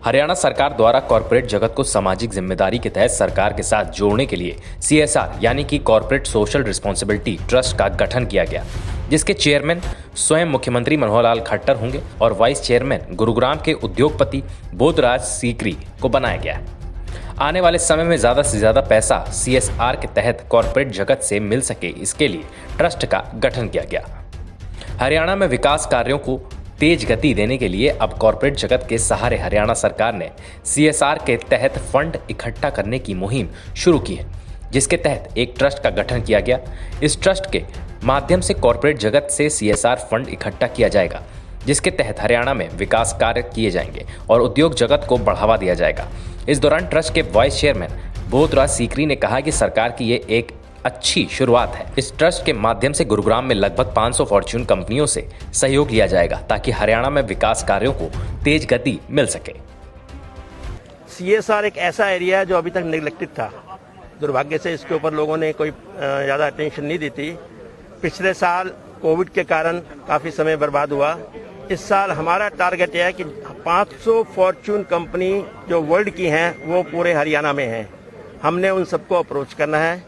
हरियाणा सरकार द्वारा कॉर्पोरेट जगत को सामाजिक जिम्मेदारी के तहत सरकार के साथ जोड़ने के लिए CSR यानी कि कॉर्पोरेट सोशल रिस्पॉन्सिबिलिटी ट्रस्ट का गठन किया गया, जिसके चेयरमैन स्वयं मुख्यमंत्री मनोहर लाल खट्टर होंगे और वाइस चेयरमैन गुरुग्राम के उद्योगपति बोधराज सीकरी को बनाया गया है। आने वाले समय में ज़्यादा से ज़्यादा पैसा CSR के तहत कॉर्पोरेट जगत से मिल सके, इसके लिए ट्रस्ट का गठन किया गया। हरियाणा में विकास कार्यों को तेज गति देने के लिए अब कॉर्पोरेट जगत के सहारे हरियाणा सरकार ने CSR के तहत फंड इकट्ठा करने की मुहिम शुरू की है, जिसके तहत एक ट्रस्ट का गठन किया गया। इस ट्रस्ट के माध्यम से कॉर्पोरेट जगत से CSR फंड इकट्ठा किया जाएगा, जिसके तहत हरियाणा में विकास कार्य किए जाएंगे और उद्योग जगत को बढ़ावा दिया जाएगा। इस दौरान ट्रस्ट के वाइस चेयरमैन बोधराज सीकरी ने कहा कि सरकार की ये एक अच्छी शुरुआत है। इस ट्रस्ट के माध्यम से गुरुग्राम में लगभग 500 फॉर्च्यून कंपनियों से सहयोग लिया जाएगा ताकि हरियाणा में विकास कार्यों को तेज गति मिल सके। CSR एक ऐसा एरिया है जो अभी तक निगलेक्टेड था। दुर्भाग्य से इसके ऊपर लोगों ने कोई ज़्यादा अटेंशन नहीं दी थी। पिछले साल कोविड के कारण काफ़ी समय बर्बाद हुआ। इस साल हमारा टारगेट यह है कि 500 फॉर्च्यून कंपनी जो वर्ल्ड की हैं वो पूरे हरियाणा में हैं। हमने उन सबको अप्रोच करना है।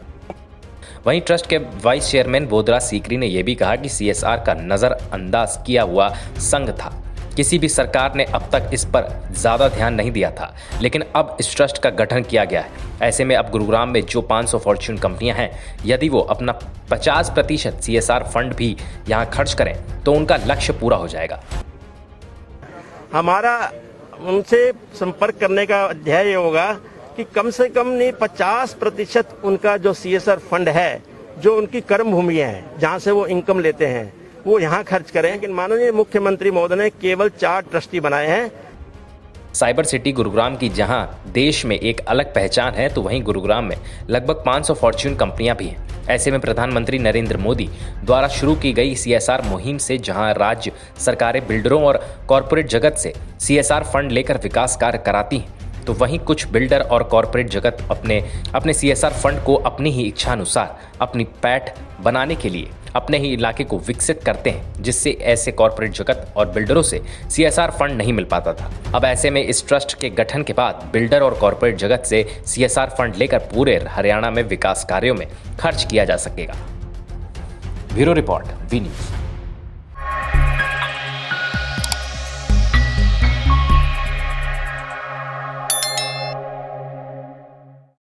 वहीं ट्रस्ट के वाइस चेयरमैन बोधराज सीकरी ने यह भी कहा कि CSR का नज़रअंदाज किया हुआ संघ था। किसी भी सरकार ने अब तक इस पर ज़्यादा ध्यान नहीं दिया था, लेकिन अब इस ट्रस्ट का गठन किया गया है। ऐसे में अब गुरुग्राम में जो 500 फॉर्च्यून कंपनियां हैं, यदि वो अपना 50% CSR फंड भी यहां खर्च करें तो उनका लक्ष्य पूरा हो जाएगा। हमारा उनसे संपर्क करने का ध्येय होगा कि कम से कम नहीं 50% उनका जो CSR फंड है, जो उनकी कर्म भूमियाँ हैं, जहाँ से वो इनकम लेते हैं, वो यहाँ खर्च करें। लेकिन माननीय मुख्यमंत्री महोदय ने केवल 4 ट्रस्टी बनाए हैं। साइबर सिटी गुरुग्राम की जहां देश में एक अलग पहचान है, तो वहीं गुरुग्राम में लगभग 500 फॉर्च्यून कंपनियां भी हैं। ऐसे में प्रधानमंत्री नरेंद्र मोदी द्वारा शुरू की गई CSR मुहिम से जहां राज्य सरकारें बिल्डरों और कॉर्पोरेट जगत से CSR फंड लेकर विकास कार्य कराती हैं, तो वहीं कुछ बिल्डर और कॉर्पोरेट जगत अपने CSR फंड को अपनी ही इच्छानुसार अपनी पैठ बनाने के लिए अपने ही इलाके को विकसित करते हैं, जिससे ऐसे कॉर्पोरेट जगत और बिल्डरों से CSR फंड नहीं मिल पाता था। अब ऐसे में इस ट्रस्ट के गठन के बाद बिल्डर और कॉर्पोरेट जगत से CSR फंड लेकर पूरे हरियाणा में विकास कार्यों में खर्च किया जा सकेगा। Bureau report, V news.